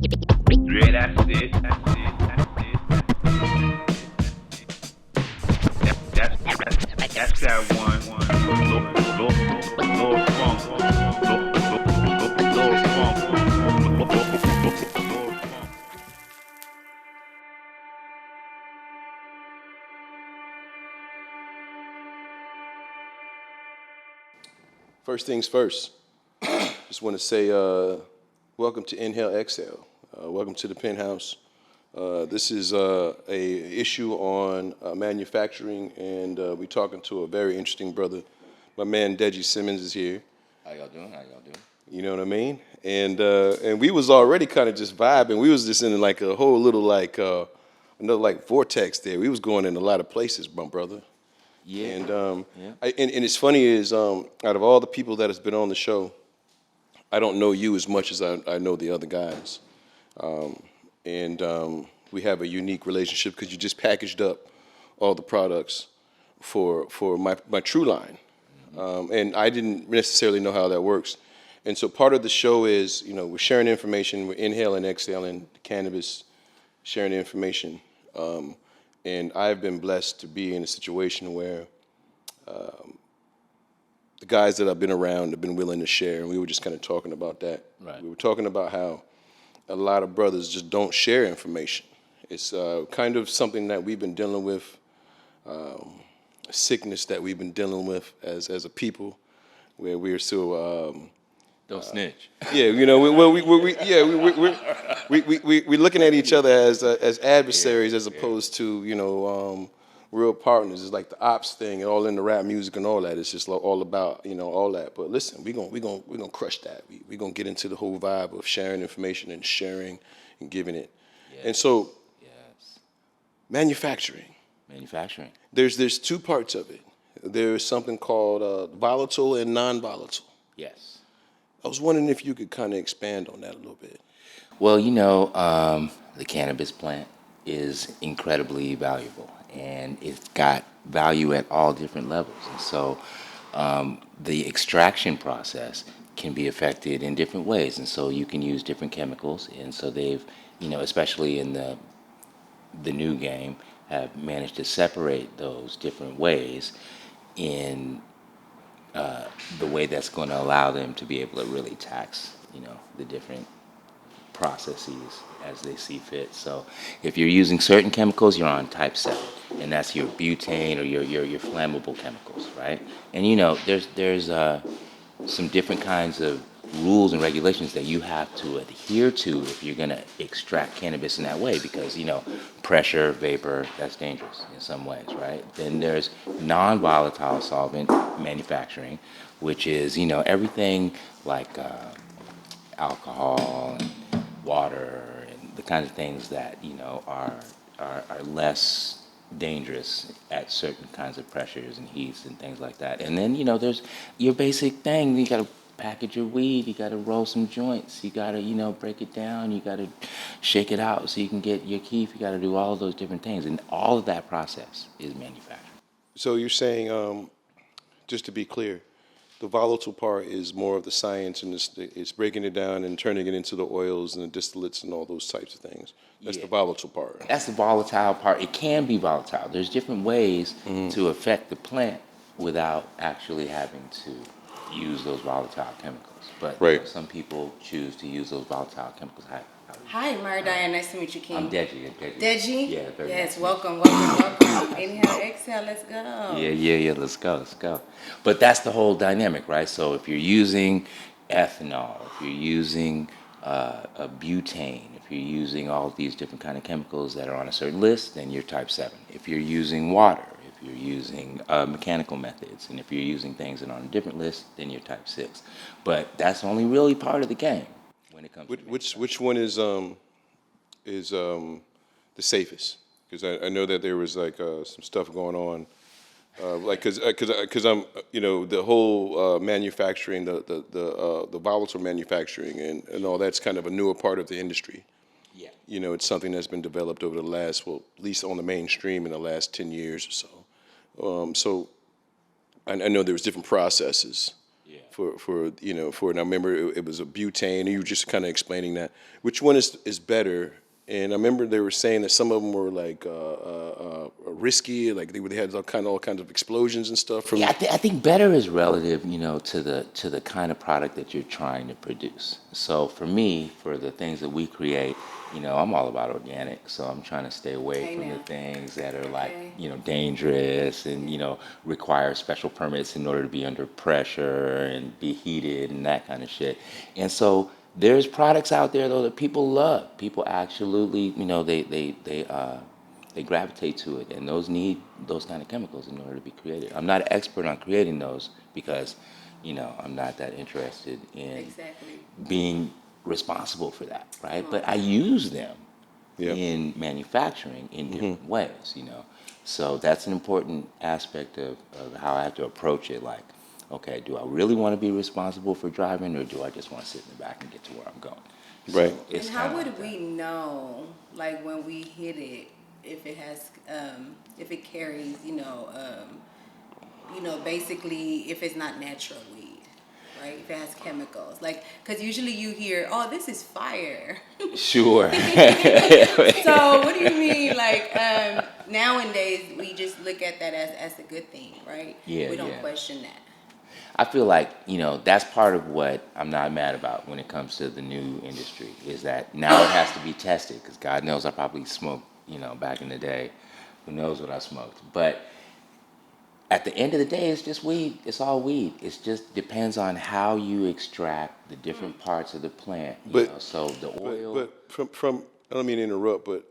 Yeah, that's it. That's it. That's it. That's that one. Lord Funk. Lord Funk. Lord Funk. First things first, just want to say welcome to Inhale Exhale. Welcome to the penthouse. This is a issue on manufacturing, and we're talking to a very interesting brother. My man Degi Simmons is here. How y'all doing? How y'all doing? You know what I mean? And we was already kind of just vibing. We was just in like a whole little like another like vortex there. We was going in a lot of places, my brother. Yeah. And Yeah. and it's funny is out of all the people that has been on the show, I don't know you as much as I know the other guys, and we have a unique relationship because you just packaged up all the products for my True line, and I didn't necessarily know how that works, and so part of the show is we're sharing information, we're inhaling, exhaling cannabis, sharing information. And I've been blessed to be in a situation where the guys that I've been around have been willing to share, and we were just kind of talking about that. Right. We were talking about how a lot of brothers just don't share information. It's kind of something that we've been dealing with, a sickness that we've been dealing with as a people, where we're so Don't snitch. yeah, we're looking at each other as adversaries as opposed to real partners. It's like the ops thing, and all in the rap music and all that. It's just all about all that. But listen, we gonna crush that. We gonna get into the whole vibe of sharing information and sharing and giving it. Yes. And so Yes. manufacturing. Manufacturing. There's two parts of it. There's something called volatile and non-volatile. Yes. I was wondering if you could kind of expand on that a little bit. Well, the cannabis plant is incredibly valuable, and it's got value at all different levels. And so, the extraction process can be affected in different ways, and so you can use different chemicals. And so they've, especially in the new game, have managed to separate those different ways in the way that's going to allow them to be able to really tax, the different processes as they see fit. So if you're using certain chemicals, you're on type 7, and that's your butane or your flammable chemicals, right? And there's some different kinds of rules and regulations that you have to adhere to if you're going to extract cannabis in that way, because pressure, vapor, that's dangerous in some ways, right? Then there's non-volatile solvent manufacturing, which is everything like alcohol and water and the kinds of things that are less dangerous at certain kinds of pressures and heats and things like that. And then there's your basic thing. You got to package your weed. You got to roll some joints. You got to break it down. You got to shake it out so you can get your keef. You got to do all of those different things, and all of that process is manufacturing. So you're saying, just to be clear, the volatile part is more of the science, and it's breaking it down and turning it into the oils and the distillates and all those types of things. That's the volatile part. That's the volatile part. It can be volatile. There's different ways to affect the plant without actually having to use those volatile chemicals. But Right. some people choose to use those volatile chemicals. Hi, Mary Diane. Nice to meet you, King. I'm Degi. Deji? Yeah, very Yes, nice. welcome. Inhale, exhale, let's go. Yeah. Let's go. But that's the whole dynamic, right? So if you're using ethanol, if you're using a butane, if you're using all of these different kind of chemicals that are on a certain list, then you're type 7. If you're using water, if you're using mechanical methods, and if you're using things that are on a different list, then you're type 6. But that's only really part of the game when it comes to Which one is the safest? Because I know that there was like some stuff going on, like because I'm the whole manufacturing, the volatile manufacturing and all that's kind of a newer part of the industry. Yeah. It's something that's been developed over the last, well, at least on the mainstream in the last 10 years or so. So I know there was different processes. for and I remember it was a butane, and you were just kind of explaining that. Which one is better? And I remember they were saying that some of them were like risky, like they had all kinds of explosions and stuff. From Yeah, I think better is relative, to the kind of product that you're trying to produce. So for me, for the things that we create, I'm all about organic. So I'm trying to stay away Hey from the now. things that are like, Okay. dangerous and, require special permits in order to be under pressure and be heated and that kind of shit. And so there's products out there though that people love. People absolutely, they gravitate to it, and those need those kind of chemicals in order to be created. I'm not an expert on creating those because, I'm not that interested in Exactly. being responsible for that, right? But I use them Yeah. in manufacturing in different ways. So that's an important aspect of how I have to approach it. Like, okay, do I really want to be responsible for driving, or do I just want to sit in the back and get to where I'm going? Right. So it's And how kinda would like we know, like when we hit it, if it has, if it carries, basically if it's not natural weed, right? If it has chemicals, like, because usually you hear, oh, this is fire. that. Sure. So what do you mean? Like nowadays, we just look at that as a good thing, right? Yeah, We don't yeah. question that. I feel like, that's part of what I'm not mad about when it comes to the new industry is that now it has to be tested because God knows I probably smoked, back in the day. Who knows what I smoked? But at the end of the day, it's just weed. It's all weed. It just depends on how you extract the different parts of the plant. But So the oil. but from I don't mean to interrupt, but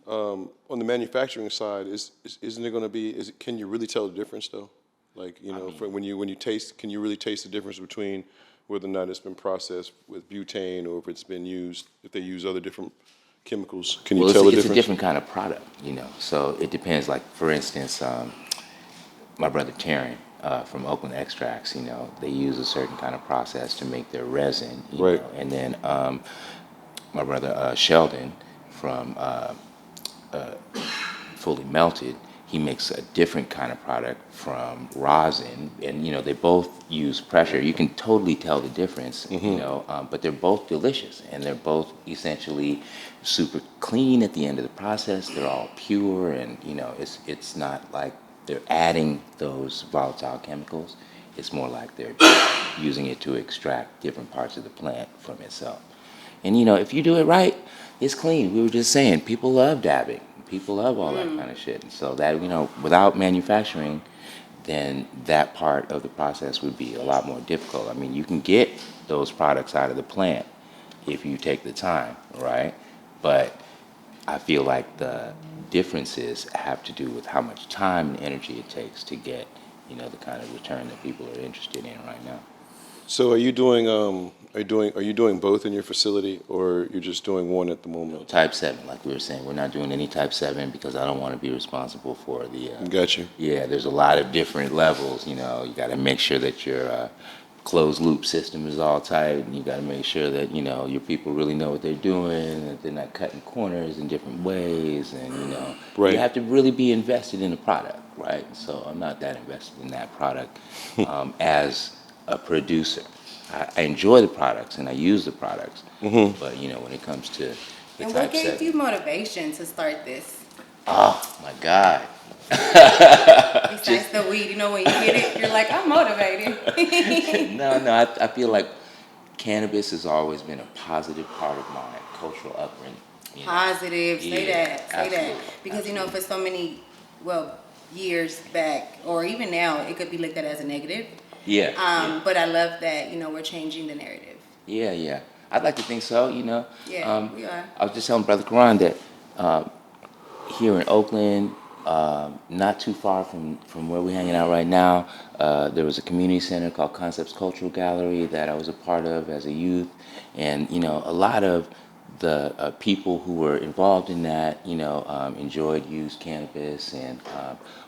on the manufacturing side, isn't it going to be? Can you really tell the difference though? Like when you taste, can you really taste the difference between whether or not it's been processed with butane or if it's been used, if they use other different chemicals? Can you Well, tell the it's difference? a different kind of product. So it depends. Like for instance, my brother Taryn from Oakland Extracts, they use a certain kind of process to make their resin. Right. And then my brother Sheldon from Fully Melted, he makes a different kind of product from rosin, and they both use pressure. You can totally tell the difference, but they're both delicious, and they're both essentially super clean at the end of the process. They're all pure, and it's not like they're adding those volatile chemicals. It's more like they're using it to extract different parts of the plant from itself. And if you do it right, it's clean. We were just saying, people love dabbing. People love all that kind of shit. And so that, without manufacturing, then that part of the process would be a lot more difficult. I mean, you can get those products out of the plant if you take the time, right? But I feel like the differences have to do with how much time and energy it takes to get, the kind of return that people are interested in right now. So are you doing both in your facility, or you're just doing one at the moment? Type 7, like we were saying, we're not doing any Type 7 because I don't want to be responsible for the. Got you. Yeah, there's a lot of different levels. You got to make sure that your closed loop system is all tight, and you got to make sure that your people really know what they're doing, that they're not cutting corners in different ways, and Right. you have to really be invested in the product, right? So I'm not that invested in that product as a producer. I enjoy the products and I use the products, but when it comes to the And Type what gave 7, you motivation to start this? oh my God. Besides the weed, when you get it, you're like, I'm motivated. No, I feel like cannabis has always been a positive part of my cultural upbringing. Positive, say Yeah, that. absolutely, Because absolutely. for so many, years back, or even now, it could be looked at as a negative. Yeah, But I love that, we're changing the narrative. yeah. I'd like to think so, Yeah, we are. I was just telling Brother Karan that here in Oakland, not too far from where we're hanging out right now, there was a community center called Concepts Cultural Gallery that I was a part of as a youth. And, a lot of the people who were involved in that, enjoyed, used cannabis and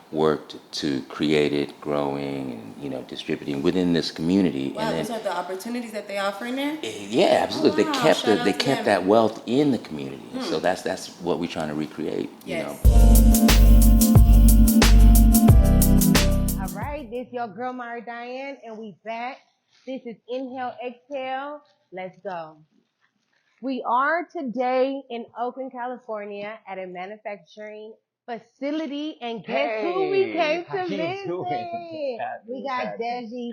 worked to create it, growing and, distributing within this community. Wow, And those then, are the opportunities that they offer in there? yeah, absolutely. wow. They kept Shout out they to kept them. that wealth in the community. So that's what we're trying to recreate. Yes. All right, this your girl Mari Diane, and we back This is Inhale, Exhale. Let's go. We are today in Oakland, California at a manufacturing facility. And guess who we came to visit? We got Degi.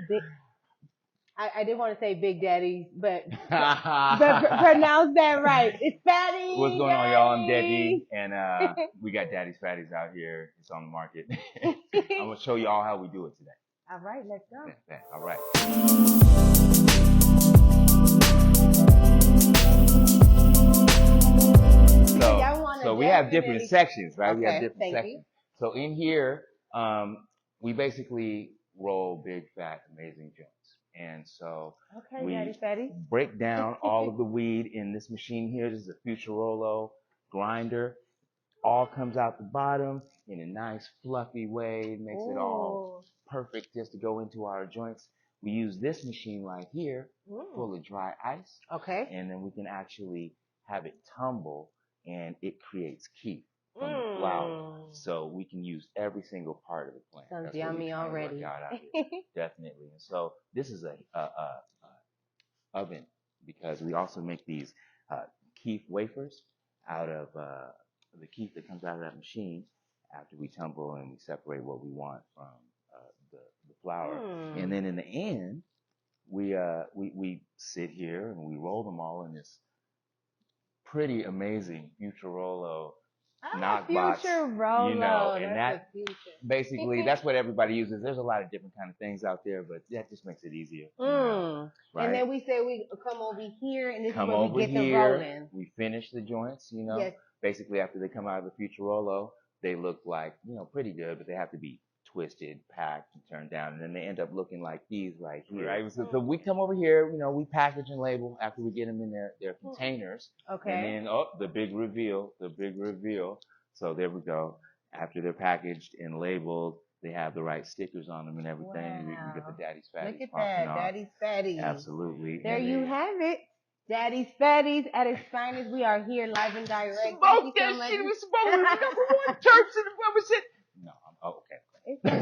I didn't want to say Big Daddy, but pronounce that right. It's Fatty. What's going on, y'all? I'm Degi, and we got Daddy's Fatties out here. It's on the market. I'm gonna show you all how we do it today. All right, let's go. All right. So we have different sections, right? Okay, We have different thank sections. you. So in here, we basically roll big, fat, amazing joints. And so Okay, we Daddy Fatty. break down all of the weed in this machine here. This is a Futurolo grinder. All comes out the bottom in a nice fluffy way. It makes it all perfect just to go into our joints. We use this machine right here full of dry ice. Okay. And then we can actually have it tumble and it creates kief from the flower. So we can use every single part of the plant. Sounds That's what yummy we try to work already. out here. Definitely. And so this is a oven because we also make these kief wafers out of the kief that comes out of that machine after we tumble and we separate what we want from the flour. And then in the end, we sit here and we roll them all in this pretty amazing Futurolo knock box, Futurolo. you know, and That's that the future. basically that's what everybody uses. There's a lot of different kind of things out there, but that just makes it easier. You know, right? And then we say we come over here, and this Come is where over we get the here, rolling. we finish the joints, you know. Yes. Basically, after they come out of the Futurolo, they look like, you know, pretty good, but they have to be twisted, packed, and turned down, and then they end up looking like these right here. Right? So we come over here, you know, we package and label after we get them in their containers. Okay. And then, the big reveal. So there we go. After they're packaged and labeled, they have the right stickers on them and everything. We can get the Daddy's Fatties. Look at that, on. Daddy's Fatties. Absolutely. There you have it. Daddy's Fatties at its finest. We are here live and direct. Smoke that shit. We smoke. We're number one church in the represent. No, okay. It's okay.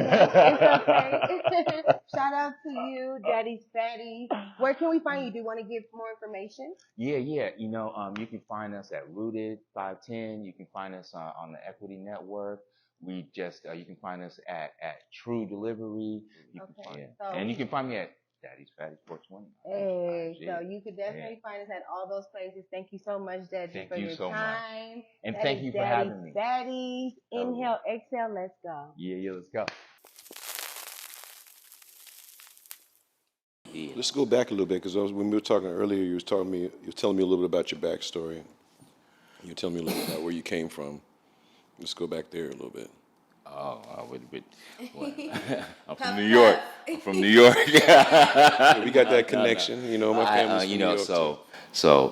It's okay. Shout out to you, Daddy's Fatties. Where can we find you? Do you want to give more information? Yeah. You know, you can find us at Rooted 510. You can find us on the Equity Network. We just you can find us at True Delivery. And you can find me at Daddy's Fatties 420. Hey, so you could definitely find us at all those places. Thank you so much, Daddy, for your time. Much. And thank you for having me. Fatties. Inhale, exhale, let's go. Yeah, let's go. Let's go back a little bit because when we were talking earlier, you were telling me a little bit about your backstory. You were telling me a little bit about where you came from. Let's go back there a little bit. I'm from New York. Yeah, we got that connection. You know, my family's from New York. So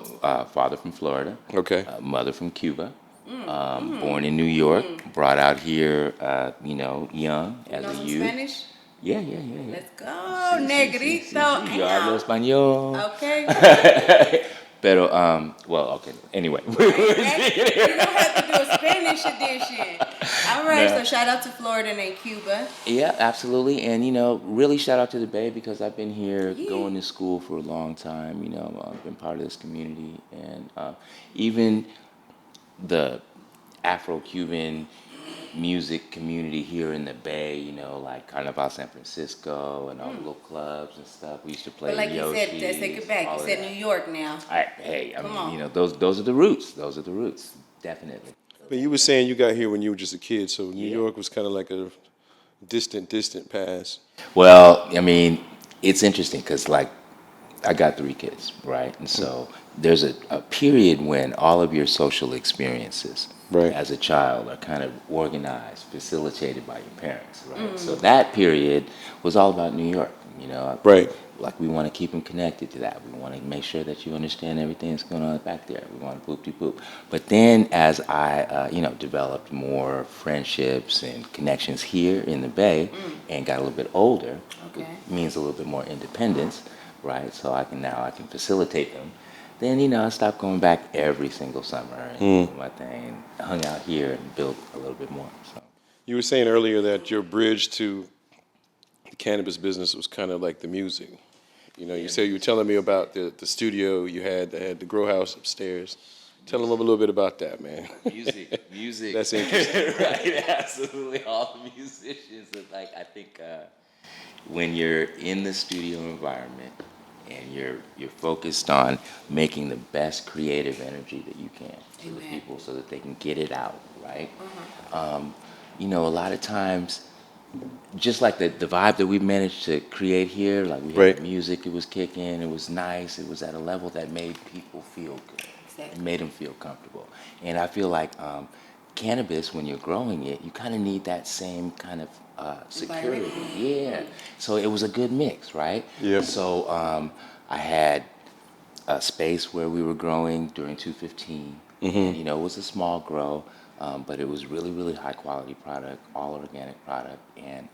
father from Florida. Okay. Mother from Cuba. Born in New York. Brought out here, young as a youth. Spanish? Yeah. Let's go, negrito. Yo hablo español. Okay. Pero, okay. Anyway. You don't have to do a Spanish edition. All right, so shout out to Florida and Cuba. Yeah, absolutely. And, really shout out to the Bay because I've been here going to school for a long time. I've been part of this community. And even the Afro-Cuban music community here in the Bay, like Carnaval San Francisco and all the little clubs and stuff. We used to play But like Yoshis, you said, let's take it back. You said New York now. Those are the roots. Those are the roots, definitely. But you were saying you got here when you were just a kid, so New York was kind of like a distant past. Well, it's interesting because, I got 3 kids, right? And so there's a period when all of your social experiences as a child are kind of organized, facilitated by your parents, right? So that period was all about New York, Right. Like we want to keep them connected to that. We want to make sure that you understand everything that's going on back there. We want to boop-de-boop. But then as I, developed more friendships and connections here in the Bay and got a little bit older, it means a little bit more independence, right? So I can facilitate them. Then, I stopped going back every single summer and do my thing and hung out here and built a little bit more. So. You were saying earlier that your bridge to the cannabis business was kind of like the music. You know, you say you were telling me about the studio you had that had the grow house upstairs. Tell them a little bit about that, man. Music. That's interesting. Right, absolutely. All the musicians. Like, I think when you're in the studio environment and you're focused on making the best creative energy that you can for the Amen. people so that they can get it out, right? Uh-huh. You know, a lot of times, just like the vibe that we managed to create here, like we had Right. the music, it was kicking, it was nice, it was at a level that made people feel good. It Exactly. made them feel comfortable. And I feel like cannabis, when you're growing it, you kind of need that same kind of security. Environment. Yeah. So it was a good mix, right? Yep. So I had a space where we were growing during 215. And, you know, it was a small grow, but it was really, really high quality product, all organic product. And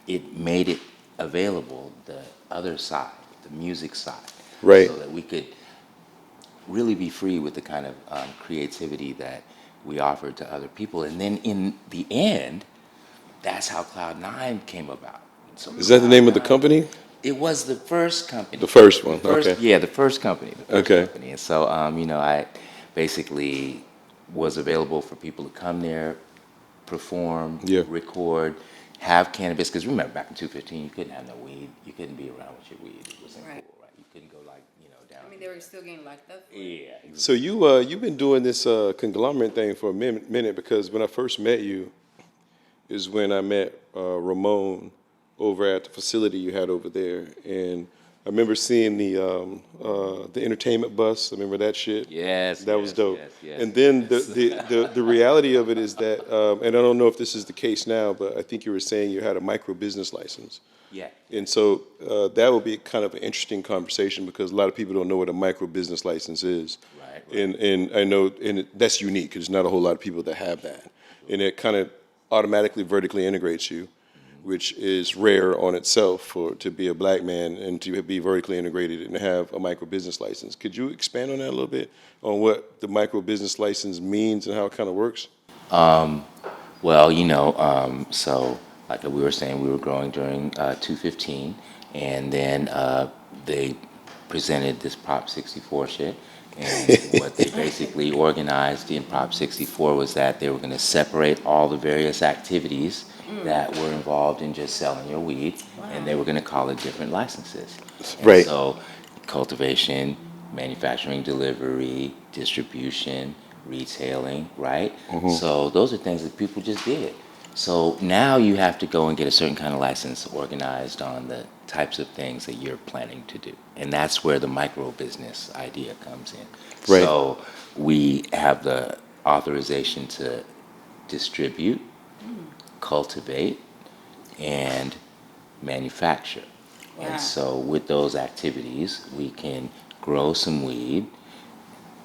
it made it available, the other side, the music side. Right. So that we could really be free with the kind of creativity that we offered to other people. And then in the end, that's how Cloud9 came about. So Is that the name of the Cloud9 company? It was the first company. The first one. First, Okay. yeah, the first company. The first Okay. company. And so, you know, I basically was available for people to come there, perform, Yeah. record, have cannabis. Because remember, back in 215, you couldn't have no weed. You couldn't be around with your weed. It wasn't Right. cool, right? You couldn't go like, you know, down. I mean, they were still getting locked up. Yeah. So you've been doing this conglomerate thing for a minute because when I first met you is when I met Ramon over at the facility you had over there, and I remember seeing the entertainment bus. I remember that shit. Yes. That was yes, dope. yes, yes, And then yes. the reality of it is that, and I don't know if this is the case now, but I think you were saying you had a micro business license. Yeah. And so that would be kind of an interesting conversation because a lot of people don't know what a micro business license is. Right. And I know, that's unique because there's not a whole lot of people that have that. And it kind of automatically vertically integrates you, which is rare on itself to be a black man and to be vertically integrated and have a micro business license. Could you expand on that a little bit on what the micro business license means and how it kind of works? Well, you know, so like we were saying, we were growing during 215, and then they presented this Prop 64 shit. And what they basically organized in Prop 64 was that they were going to separate all the various activities that were involved in just selling your weed, and they were going to call it different licenses. And Right. so, cultivation, manufacturing, delivery, distribution, retailing, right? So those are things that people just did. So now you have to go and get a certain kind of license organized on the types of things that you're planning to do. And that's where the micro business idea comes in. Right. So we have the authorization to distribute, cultivate, and manufacture. Wow. And so with those activities, we can grow some weed,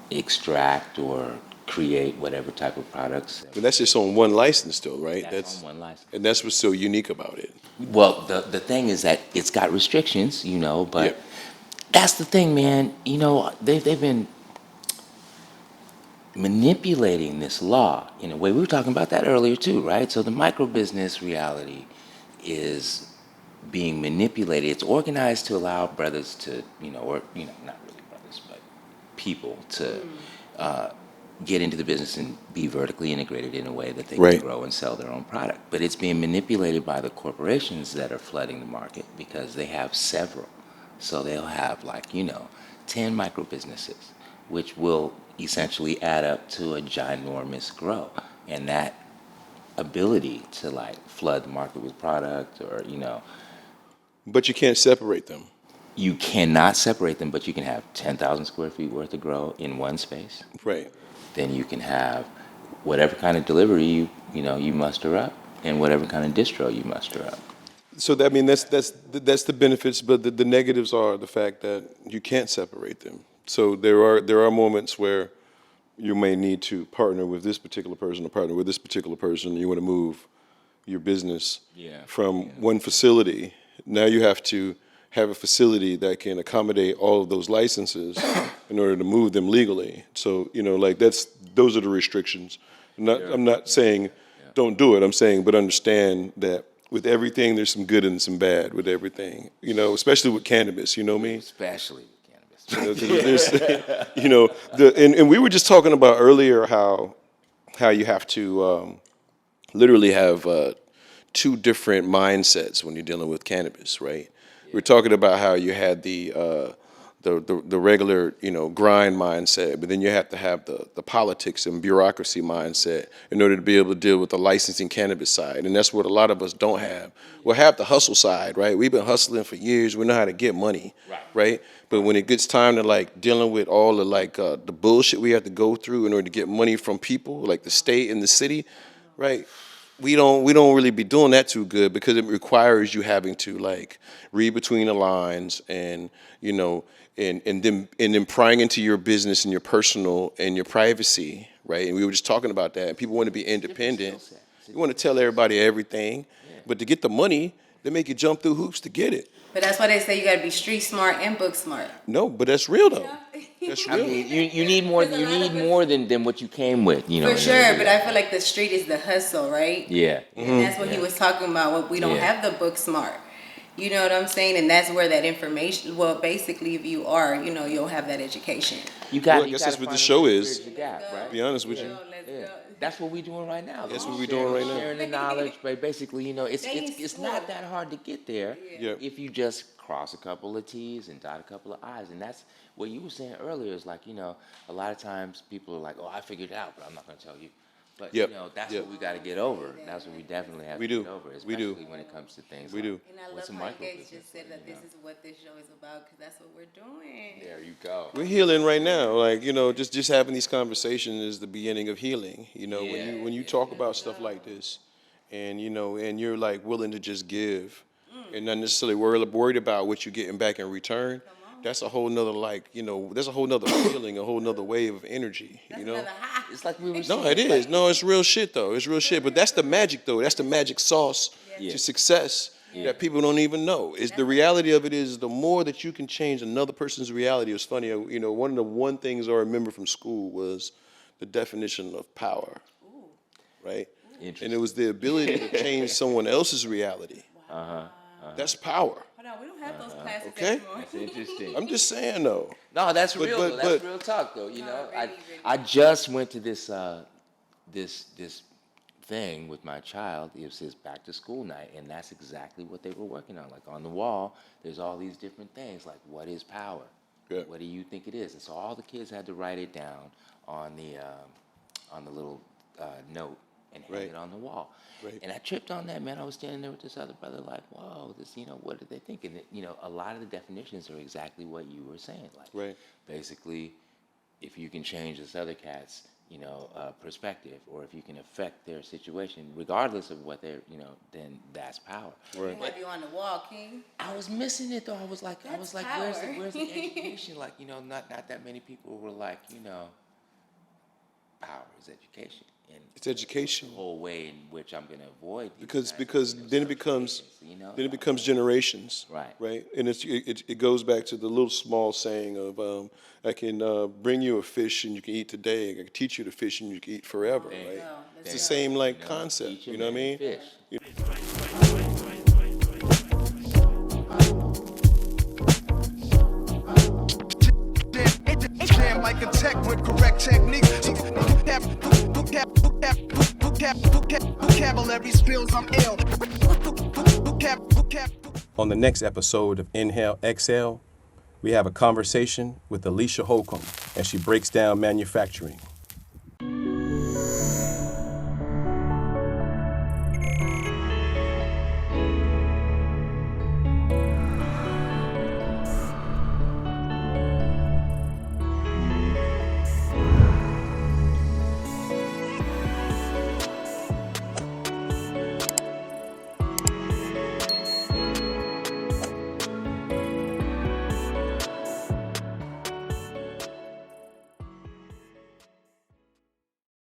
extract or create whatever type of products. But that's just on one license though, right? That's on one license. And that's what's so unique about it. Well, the thing is that it's got restrictions, you know, but Yeah. that's the thing, man. You know, they've been manipulating this law in a way. We were talking about that earlier too, right? So the micro business reality is being manipulated. It's organized to allow brothers to, you know, or, you know, not really brothers, but people to get into the business and be vertically integrated in a way that they Right. can grow and sell their own product. But it's being manipulated by the corporations that are flooding the market because they have several. So they'll have like, you know, 10 micro businesses, which will essentially add up to a ginormous grow. And that ability to like flood the market with product or, you know, But you can't separate them. you cannot separate them, but you can have 10,000 square feet worth of grow in one space. Right. Then you can have whatever kind of delivery you muster up, and whatever kind of distro you muster up. So that, I mean, that's the benefits, but the negatives are the fact that you can't separate them. So there are moments where you may need to partner with this particular person or partner with this particular person. You want to move your business from one facility. Now you have to have a facility that can accommodate all of those licenses in order to move them legally. So, you know, like those are the restrictions. I'm not saying don't do it. I'm saying, but understand that with everything, there's some good and some bad with everything. You know, especially with cannabis. You know what I mean? Especially with cannabis. You know, 'cause there's, you know, and we were just talking about earlier how you have to literally have two different mindsets when you're dealing with cannabis, right? We're talking about how you had the regular, you know, grind mindset, but then you have to have the politics and bureaucracy mindset in order to be able to deal with the licensing cannabis side, and that's what a lot of us don't have. We'll have the hustle side, right? We've been hustling for years. We know how to get money, right? But when it gets time to like dealing with all the like the bullshit we have to go through in order to get money from people, like the state and the city, right? We don't really be doing that too good because it requires you having to like read between the lines and, you know, and then prying into your business and your personal and your privacy, right? And we were just talking about that. And people want to be independent. You want to tell everybody everything, but to get the money, they make you jump through hoops to get it. But that's why they say you got to be street smart and book smart. No, but that's real though. That's I real. mean, you need more. You need more than what you came with. You know. For sure, but I feel like the street is the hustle, right? Yeah. And that's what he was talking about. What we don't have the book smart. You know what I'm saying? And that's where that information. Well, basically, if you are, you know, you'll have that education. You got. Well, I guess that's what the show is. The gap, right? Be honest with you. Let's go. That's what we're doing right now. That's what we're doing right now. Sharing the knowledge, but basically, you know, it's not that hard to get there if you just cross a couple of T's and dot a couple of I's. And that's what you were saying earlier is like, you know, a lot of times people are like, oh, I figured it out, but I'm not going to tell you. But, you know, that's what we got to get over. That's what we definitely have to get over, especially when it comes to things like And I love what's a how you micro guys business, just said that this is what this show is about because that's what we're doing. There you go. We're healing right now. Like, you know, just having these conversations is the beginning of healing. You know, when you talk about stuff like this and, you know, and you're like willing to just give and not necessarily worried about what you're getting back in return, that's a whole nother, like, you know, there's a whole nother feeling, a whole nother wave of energy, you know? It's like we were No, it is. No, it's real shit, though. It's real shit. But that's the magic, though. That's the magic sauce to success that people don't even know. Is the reality of it is the more that you can change another person's reality. It was funny, you know, one things I remember from school was the definition of power, right? And it was the ability to change someone else's reality. That's power. Hold on, we don't have those classes Okay. anymore. That's interesting. I'm just saying, though. No, that's real. Though. That's real talk, though. You know, I just went to this this thing with my child. It was his back to school night, and that's exactly what they were working on. Like on the wall, there's all these different things. Like, what is power? Yeah. What do you think it is? And so all the kids had to write it down on the little note and hang it on the wall. Right. And I tripped on that, man. I was standing there with this other brother, like, whoa, this, you know, what did they think? And, you know, a lot of the definitions are exactly what you were saying. Like, basically, if you can change this other cat's, you know, perspective, or if you can affect their situation, regardless of what they're, you know, then that's power. Right. Have you on the wall, King? I was missing it, though. I was like, That's where's power. the education? Like, you know, not that many people were like, you know, power is education. And It's education. the whole way in which I'm going to avoid these Because kinds of, then it becomes you know, then it becomes generations, Right. And it goes back to the little small saying of I can bring you a fish and you can eat today. I can teach you to fish and you can eat forever, right? It's the same like concept. teach You 'em know what I and mean? fish. Jam like a tech with correct techniques. Vocabulary spills, I'm ill. On the next episode of Inhale, Exhale, we have a conversation with Alicia Holcomb as she breaks down manufacturing.